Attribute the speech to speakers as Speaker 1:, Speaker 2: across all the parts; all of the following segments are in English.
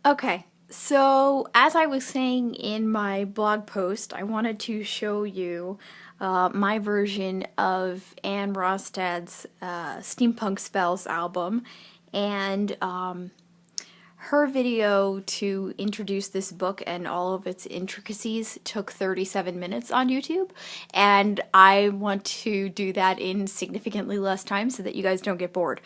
Speaker 1: Okay, so as I was saying in my blog post, I wanted to show you my version of Anne Rostad's Steampunk Spells album, and her video to introduce this book and all of its intricacies took 37 minutes on YouTube, and I want to do that in significantly less time so that you guys don't get bored.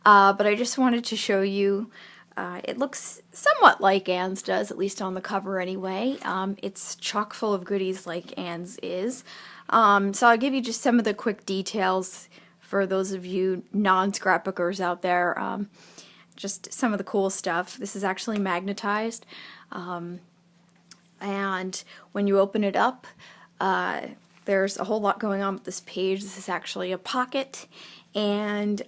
Speaker 1: But I just wanted to show you. It looks somewhat like Anne's does, at least on the cover anyway. It's chock full of goodies like Anne's is. So I'll give you just some of the quick details for those of you non-scrapbookers out there. Just some of the cool stuff. This is actually magnetized, and when you open it up, there's a whole lot going on with this page. This is actually a pocket, and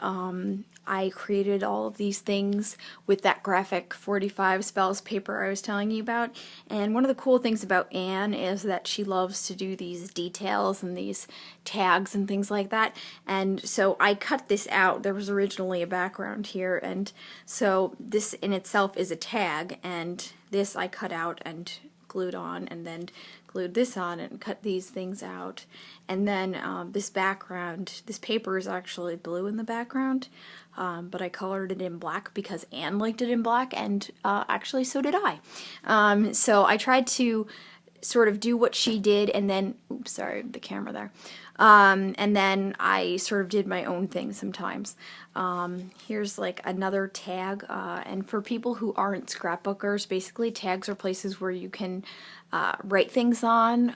Speaker 1: I created all of these things with that graphic 45 spells paper I was telling you about. And one of the cool things about Anne is that she loves to do these details and these tags and things like that. And so I cut this out. There was originally a background here, and so this in itself is a tag, and this I cut out and glued on, and then glued this on and cut these things out. And then this background, this paper is actually blue in the background, but I colored it in black because Anne liked it in black, and actually so did I. So I tried to sort of do what she did, and then, oops, sorry, the camera there. And then I sort of did my own thing sometimes. Here's like another tag, and for people who aren't scrapbookers, basically tags are places where you can write things on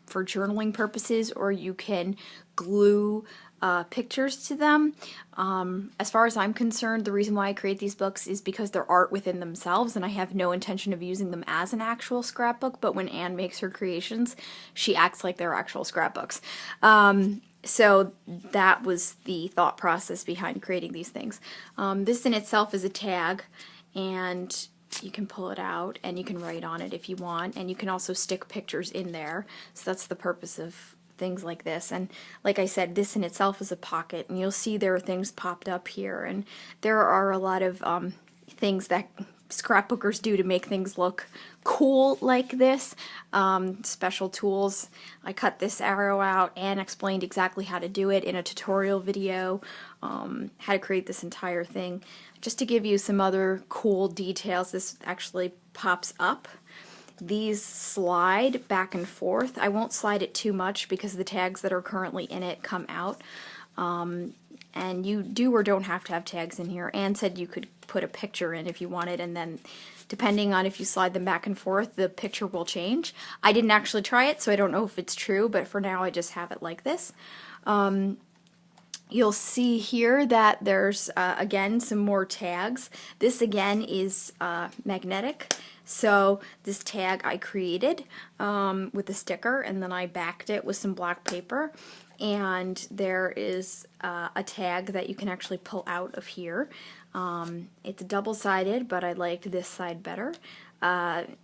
Speaker 1: for journaling purposes, or you can glue pictures to them. As far as I'm concerned, the reason why I create these books is because they're art within themselves, and I have no intention of using them as an actual scrapbook, but when Anne makes her creations, she acts like they're actual scrapbooks. So that was the thought process behind creating these things. This in itself is a tag, and you can pull it out and you can write on it if you want, and you can also stick pictures in there. So that's the purpose of things like this. And like I said, this in itself is a pocket, and you'll see there are things popped up here, and there are a lot of things that scrapbookers do to make things look cool like this. Special tools. I cut this arrow out and explained exactly how to do it in a tutorial video, how to create this entire thing. Just to give you some other cool details, this actually pops up. These slide back and forth. I won't slide it too much because the tags that are currently in it come out. And you do or don't have to have tags in here. Anne said you could put a picture in if you wanted, and then depending on if you slide them back and forth, the picture will change. I didn't actually try it, so I don't know if it's true, but for now I just have it like this. You'll see here that there's, again, some more tags. This, again, is magnetic. So this tag I created with a sticker, and then I backed it with some black paper. And there is a tag that you can actually pull out of here. It's double-sided, but I liked this side better. And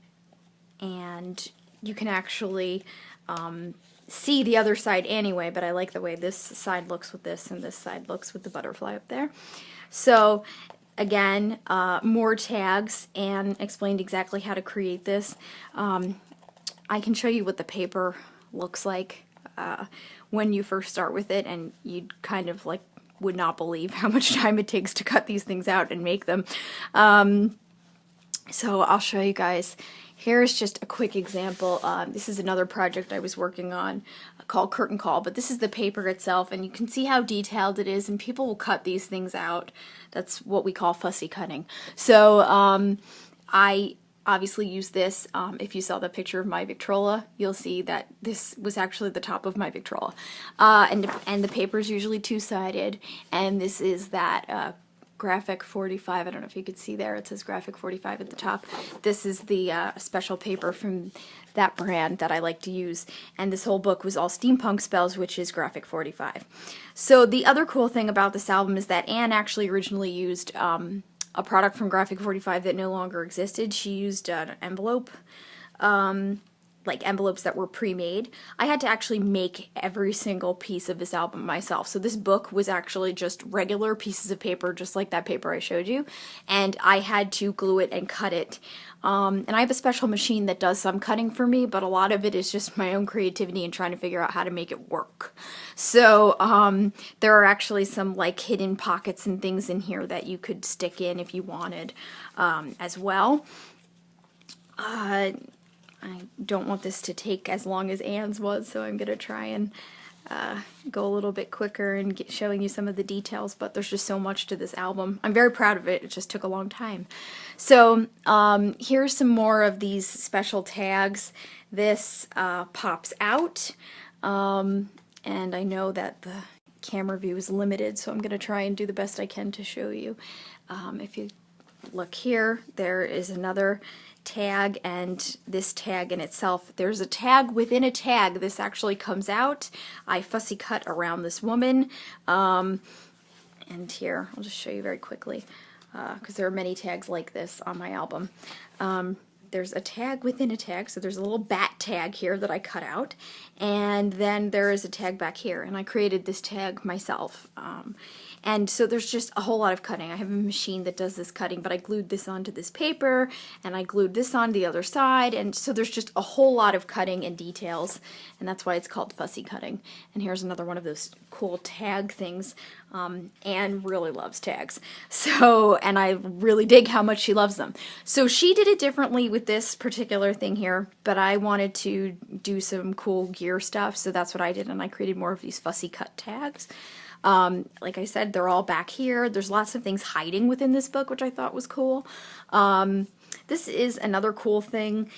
Speaker 1: you can actually see the other side anyway, but I like the way this side looks with this, and this side looks with the butterfly up there. So again, more tags, and explained exactly how to create this. I can show you what the paper looks like when you first start with it, and you'd kind of like would not believe how much time it takes to cut these things out and make them. So I'll show you guys. Here's just a quick example. This is another project I was working on called Curtain Call, but this is the paper itself, and you can see how detailed it is, and people will cut these things out. That's what we call fussy cutting. So I obviously use this. If you saw the picture of my Victrola, you'll see that this was actually the top of my Victrola. And the paper is usually two-sided, and this is that graphic 45. I don't know if you could see there, it says graphic 45 at the top. This is the special paper from that brand that I like to use, and this whole book was all steampunk spells, which is graphic 45. So the other cool thing about this album is that Anne actually originally used a product from graphic 45 that no longer existed. She used an envelope like envelopes that were pre-made. I had to actually make every single piece of this album myself. So this book was actually just regular pieces of paper, just like that paper I showed you, and I had to glue it and cut it. And I have a special machine that does some cutting for me, but a lot of it is just my own creativity and trying to figure out how to make it work. So there are actually some like hidden pockets and things in here that you could stick in if you wanted as well. I don't want this to take as long as Anne's was, so I'm going to try and go a little bit quicker and showing you some of the details, but there's just so much to this album. I'm very proud of it. It just took a long time. So here's some more of these special tags. This pops out, and I know that the camera view is limited, so I'm going to try and do the best I can to show you. If you look here, there is another tag, and this tag in itself, there's a tag within a tag. This actually comes out. I fussy cut around this woman, and here I'll just show you very quickly because there are many tags like this on my album. There's a tag within a tag, so there's a little bat tag here that I cut out, and then there is a tag back here, and I created this tag myself. And so there's just a whole lot of cutting. I have a machine that does this cutting, but I glued this onto this paper, and I glued this on the other side, and so there's just a whole lot of cutting and details, and that's why it's called fussy cutting. And here's another one of those cool tag things. Anne really loves tags, so, and I really dig how much she loves them. So she did it differently with this particular thing here, but I wanted to do some cool gear stuff, so that's what I did, and I created more of these fussy cut tags. Like I said, they're all back here. There's lots of things hiding within this book, which I thought was cool. This is another cool thing.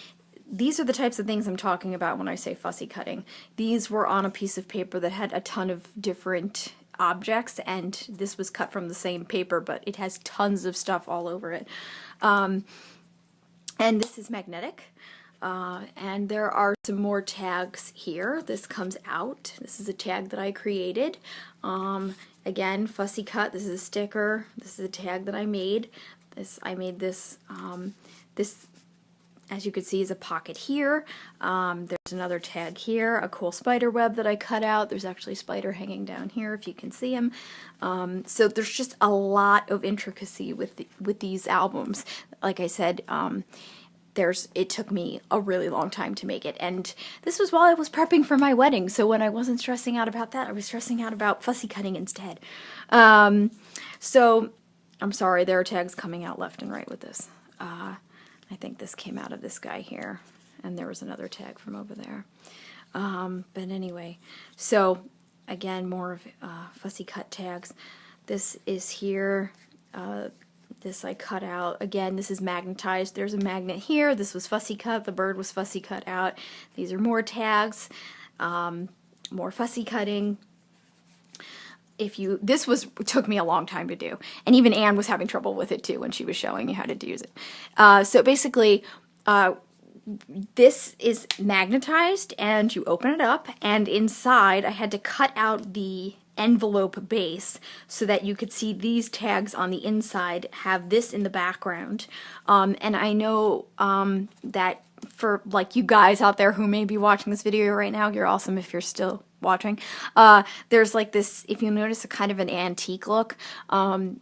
Speaker 1: These are the types of things I'm talking about when I say fussy cutting. These were on a piece of paper that had a ton of different objects, and this was cut from the same paper, but it has tons of stuff all over it. And this is magnetic. And there are some more tags here. This comes out. This is a tag that I created. Again, fussy cut. This is a sticker. This is a tag that I made. This, as you can see, is a pocket here. There's another tag here, a cool spider web that I cut out. There's actually a spider hanging down here if you can see him. So there's just a lot of intricacy with these albums. Like I said, it took me a really long time to make it, and this was while I was prepping for my wedding, so when I wasn't stressing out about that, I was stressing out about fussy cutting instead. So, I'm sorry, there are tags coming out left and right with this. I think this came out of this guy here, and there was another tag from over there. But anyway, so, again, more of fussy cut tags. This is here. This I cut out. Again, this is magnetized. There's a magnet here. This was fussy cut. The bird was fussy cut out. These are more tags, more fussy cutting. Took me a long time to do. And even Anne was having trouble with it too when she was showing you how to use it. So basically, this is magnetized, and you open it up, and inside I had to cut out the envelope base so that you could see these tags on the inside have this in the background. And I know that for like you guys out there who may be watching this video right now, you're awesome if you're still watching. There's like this, if you notice, a kind of an antique look.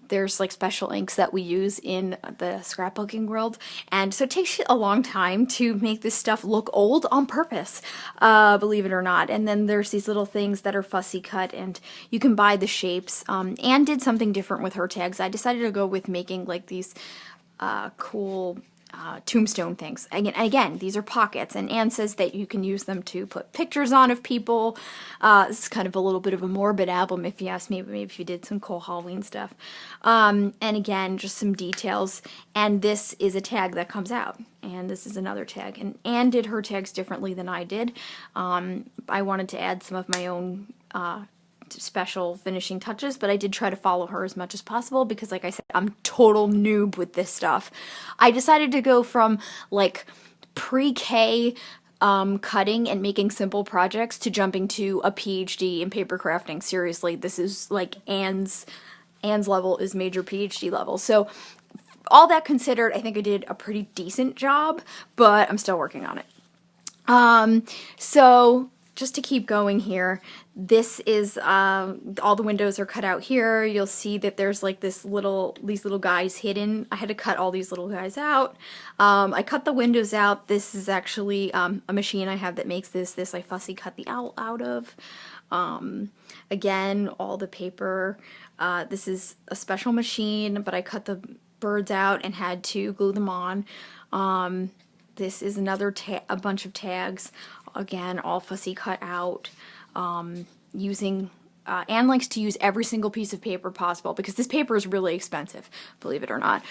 Speaker 1: There's like special inks that we use in the scrapbooking world, and so it takes a long time to make this stuff look old on purpose, believe it or not. And then there's these little things that are fussy cut, and you can buy the shapes. Anne did something different with her tags. I decided to go with making like these cool tombstone things. Again, these are pockets, and Anne says that you can use them to put pictures on of people. This is kind of a little bit of a morbid album, if you ask me, but maybe if you did some cool Halloween stuff. And again, just some details. And this is a tag that comes out, and this is another tag. And Anne did her tags differently than I did. I wanted to add some of my own special finishing touches, but I did try to follow her as much as possible because, like I said, I'm total noob with this stuff. I decided to go from like pre-K cutting and making simple projects to jumping to a PhD in paper crafting. Seriously, this is like Anne's level is major PhD level. So all that considered, I think I did a pretty decent job, but I'm still working on it. So just to keep going here, this is, all the windows are cut out here. You'll see that there's like these little guys hidden. I had to cut all these little guys out. I cut the windows out. This is actually, a machine I have that makes this I fussy cut the owl out of. Again, all the paper, this is a special machine, but I cut the birds out and had to glue them on. This is another a bunch of tags, again, all fussy cut out, using, Anne likes to use every single piece of paper possible because this paper is really expensive, believe it or not.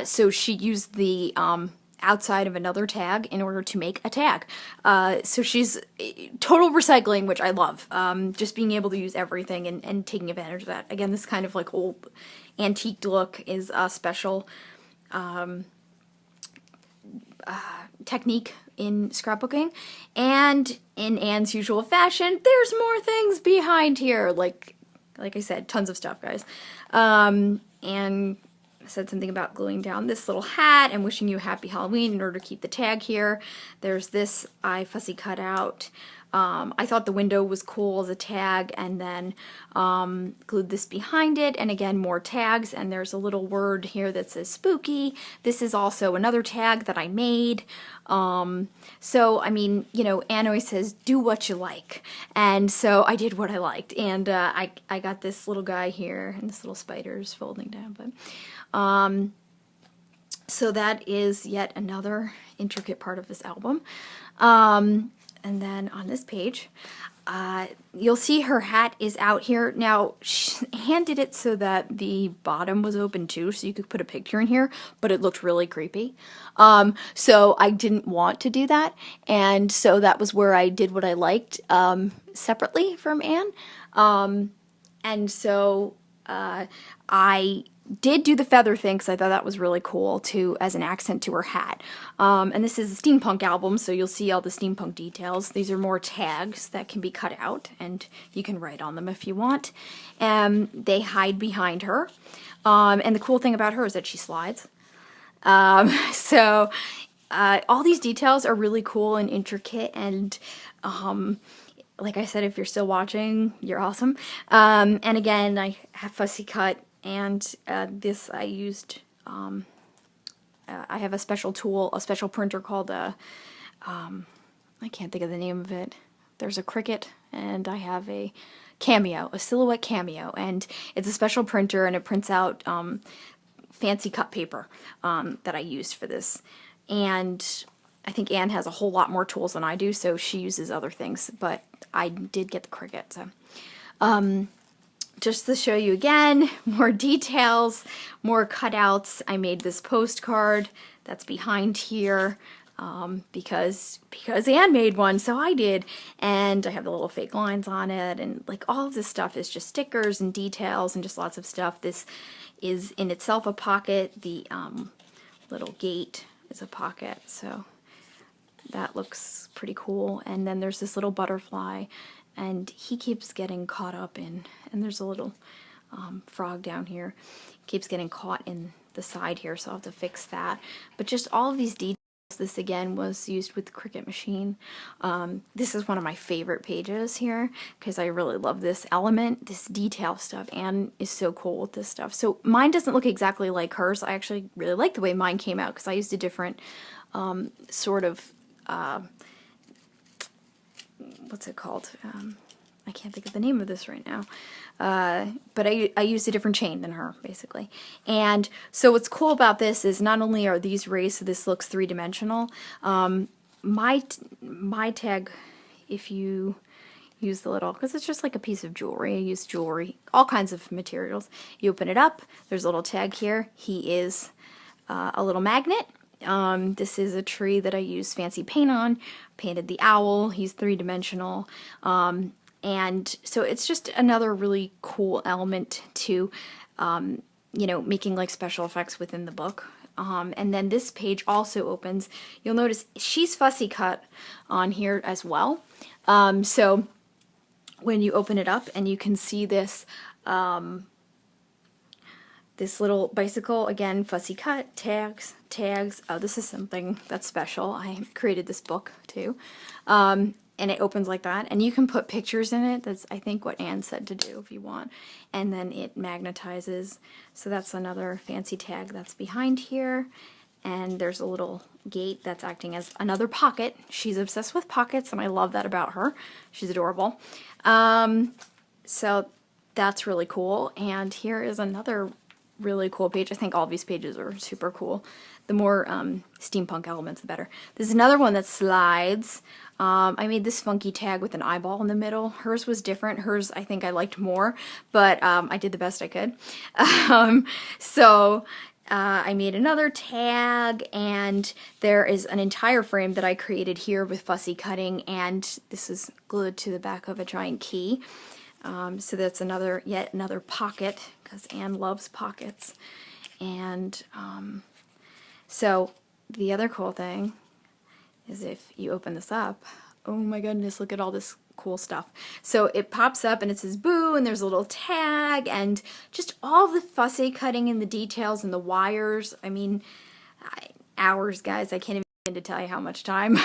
Speaker 1: So she used the outside of another tag in order to make a tag. So she's total recycling, which I love. Just being able to use everything and taking advantage of that. Again, this kind of like old antique look is a special technique in scrapbooking, and in Anne's usual fashion, there's more things behind here. Like I said, tons of stuff, guys. Anne said something about gluing down this little hat and wishing you a happy Halloween in order to keep the tag here. There's this I fussy cut out. I thought the window was cool as a tag, and then glued this behind it, and again more tags, and there's a little word here that says spooky. This is also another tag that I made. So I mean, you know, Anne always says do what you like, and so I did what I liked, and I got this little guy here, and this little spider's folding down, but so that is yet another intricate part of this album. And then on this page, you'll see her hat is out here. Now, Anne did it so that the bottom was open too, so you could put a picture in here, but it looked really creepy. So I didn't want to do that, and so that was where I did what I liked, separately from Anne. And so I did do the feather thing because I thought that was really cool too, as an accent to her hat. And this is a steampunk album, so you'll see all the steampunk details. These are more tags that can be cut out, and you can write on them if you want. They hide behind her. And the cool thing about her is that she slides. So all these details are really cool and intricate, and like I said, if you're still watching, you're awesome. And again, I have fussy cut. And this I used, I have a special tool, a special printer called I can't think of the name of it. There's a Cricut, and I have a Cameo, a Silhouette Cameo, and it's a special printer, and it prints out fancy cut paper that I used for this. And I think Anne has a whole lot more tools than I do, so she uses other things, but I did get the Cricut, so. Just to show you again, more details, more cutouts. I made this postcard that's behind here because Anne made one, so I did. And I have the little fake lines on it, and like all of this stuff is just stickers and details and just lots of stuff. This is in itself a pocket. The little gate is a pocket, so that looks pretty cool. And then there's this little butterfly, and he keeps getting caught up in, and there's a little frog down here, keeps getting caught in the side here, so I'll have to fix that. But just all of these details, this again was used with the Cricut machine. This is one of my favorite pages here, because I really love this element, this detail stuff. Anne is so cool with this stuff. So mine doesn't look exactly like hers. I actually really like the way mine came out, because I used a different sort of what's it called? I can't think of the name of this right now. But I used a different chain than her, basically. And so what's cool about this is not only are these raised, so this looks three-dimensional. My tag, if you use the little, because it's just like a piece of jewelry. I use jewelry, all kinds of materials. You open it up, there's a little tag here. He is a little magnet. This is a tree that I use fancy paint on. Painted the owl. He's three-dimensional. And so it's just another really cool element to, you know, making like special effects within the book. And then this page also opens. You'll notice she's fussy cut on here as well. So when you open it up, and you can see this, this little bicycle, again, fussy cut, tags, tags. Oh, this is something that's special. I created this book too. And it opens like that, and you can put pictures in it. That's, I think, what Anne said to do if you want. And then it magnetizes. So that's another fancy tag that's behind here. And there's a little gate that's acting as another pocket. She's obsessed with pockets, and I love that about her. She's adorable. So that's really cool. And here is another really cool page. I think all these pages are super cool. The more steampunk elements, the better. There's another one that slides. I made this funky tag with an eyeball in the middle. Hers was different. Hers, I think I liked more, but I did the best I could. I made another tag, and there is an entire frame that I created here with fussy cutting, and this is glued to the back of a giant key. So that's yet another pocket, because Anne loves pockets. And so the other cool thing is if you open this up, oh my goodness, look at all this cool stuff. So it pops up and it says boo, and there's a little tag, and just all the fussy cutting and the details and the wires. I mean, hours, guys. I can't even begin to tell you how much time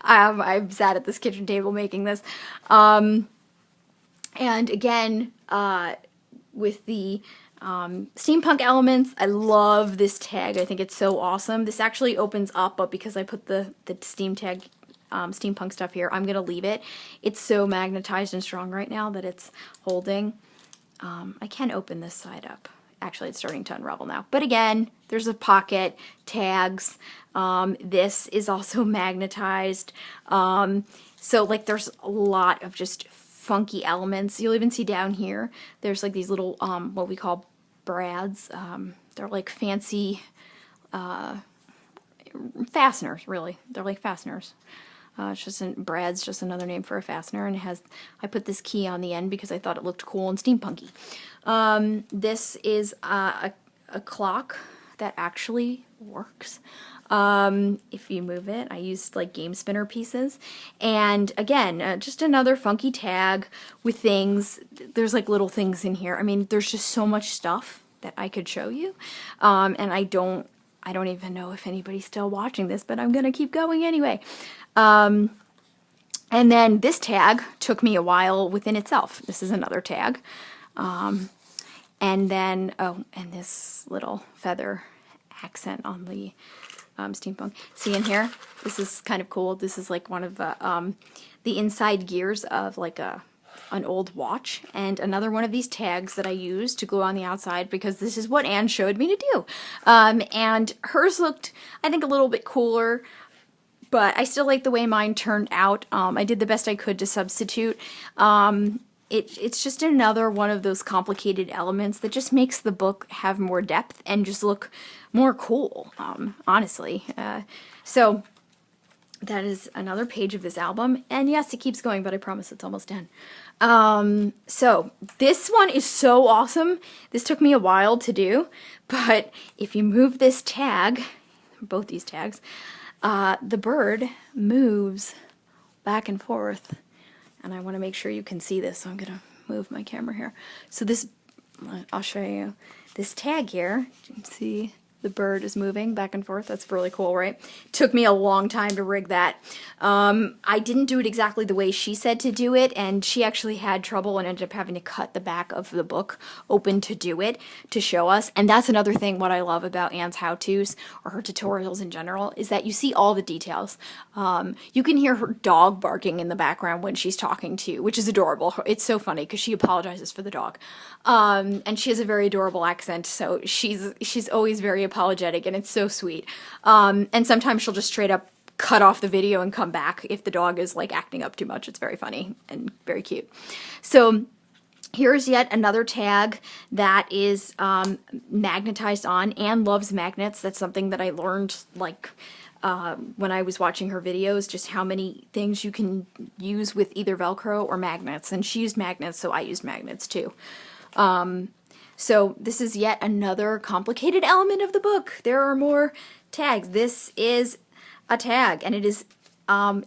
Speaker 1: I've sat at this kitchen table making this. And again, with the steampunk elements, I love this tag. I think it's so awesome. This actually opens up, but because I put the steampunk stuff here, I'm gonna leave it. It's so magnetized and strong right now that it's holding. I can open this side up. Actually, it's starting to unravel now. But again, there's a pocket, tags. This is also magnetized. So like there's a lot of just funky elements. You'll even see down here, there's like these little, what we call brads. They're like fancy fasteners, really. They're like fasteners. It's just brad's just another name for a fastener, and it has, I put this key on the end because I thought it looked cool and steampunky. This is a clock that actually works. If you move it, I used like game spinner pieces, and again, just another funky tag with things. There's like little things in here. I mean, there's just so much stuff that I could show you, and I don't even know if anybody's still watching this, but I'm gonna keep going anyway. And then this tag took me a while within itself. This is another tag. And then, oh, and this little feather accent on the steampunk. See in here? This is kind of cool. This is like one of the inside gears of like an old watch, and another one of these tags that I used to glue on the outside because this is what Anne showed me to do. And hers looked, I think, a little bit cooler, but I still like the way mine turned out. I did the best I could to substitute. It's just another one of those complicated elements that just makes the book have more depth and just look more cool, honestly. So that is another page of this album. And yes, it keeps going, but I promise it's almost done. So this one is so awesome. This took me a while to do, but if you move this tag, both these tags, the bird moves back and forth. And I want to make sure you can see this, so I'm going to move my camera here. So this, I'll show you this tag here. You can see the bird is moving back and forth. That's really cool, right? Took me a long time to rig that. I didn't do it exactly the way she said to do it, and she actually had trouble and ended up having to cut the back of the book open to do it, to show us. And that's another thing what I love about Anne's how-tos, or her tutorials in general, is that you see all the details. You can hear her dog barking in the background when she's talking to you, which is adorable. It's so funny because she apologizes for the dog. And she has a very adorable accent, so she's always very apologetic, and it's so sweet. And sometimes she'll just straight up cut off the video and come back if the dog is like acting up too much. It's very funny and very cute. So here's yet another tag that is magnetized on. Anne loves magnets. That's something that I learned like when I was watching her videos, just how many things you can use with either Velcro or magnets. And she used magnets, so I used magnets too. So this is yet another complicated element of the book. There are more tags. This is a tag, and it is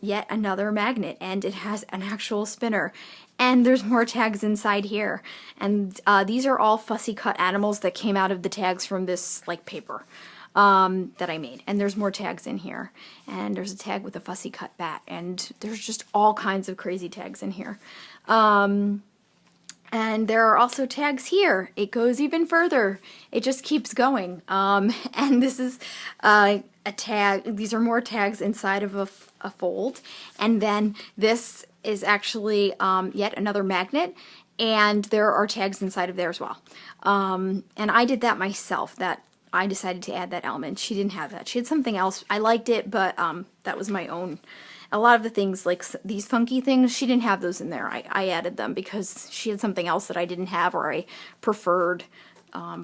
Speaker 1: yet another magnet, and it has an actual spinner. And there's more tags inside here. And these are all fussy cut animals that came out of the tags from this like paper that I made. And there's more tags in here. And there's a tag with a fussy cut bat. And there's just all kinds of crazy tags in here. And there are also tags here. It goes even further. It just keeps going. And this is a tag. These are more tags inside of a fold. And then this is actually yet another magnet. And there are tags inside of there as well. And I did that myself. I decided to add that element. She didn't have that. She had something else. I liked it, but that was my own. A lot of the things, like these funky things, she didn't have those in there. I added them because she had something else that I didn't have, or I preferred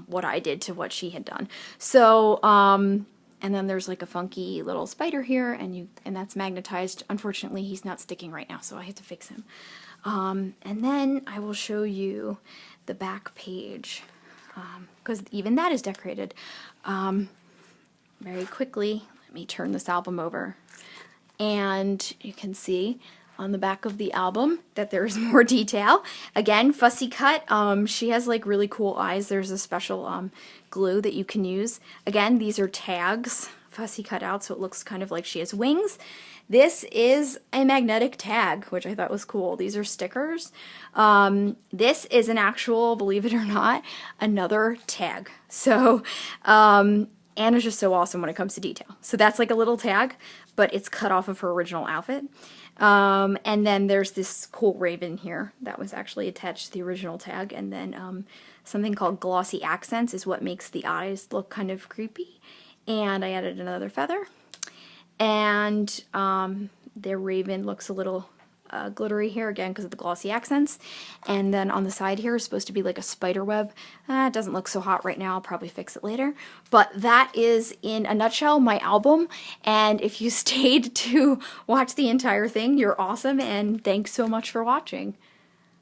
Speaker 1: what I did to what she had done. So, and then there's like a funky little spider here, and that's magnetized. Unfortunately, he's not sticking right now, so I have to fix him. And then I will show you the back page, because even that is decorated. Very quickly, let me turn this album over. And you can see on the back of the album that there's more detail. Again, fussy cut. She has like really cool eyes. There's a special glue that you can use. Again, these are tags, fussy cut out, so it looks kind of like she has wings. This is a magnetic tag, which I thought was cool. These are stickers. This is an actual, believe it or not, another tag. So, Anna's just so awesome when it comes to detail. So that's like a little tag, but it's cut off of her original outfit. And then there's this cool raven here that was actually attached to the original tag. And then something called glossy accents is what makes the eyes look kind of creepy. And I added another feather. And the raven looks a little glittery here again because of the glossy accents. And then on the side here is supposed to be like a spider web. It doesn't look so hot right now. I'll probably fix it later. But that is, in a nutshell, my album. And if you stayed to watch the entire thing, you're awesome, and thanks so much for watching.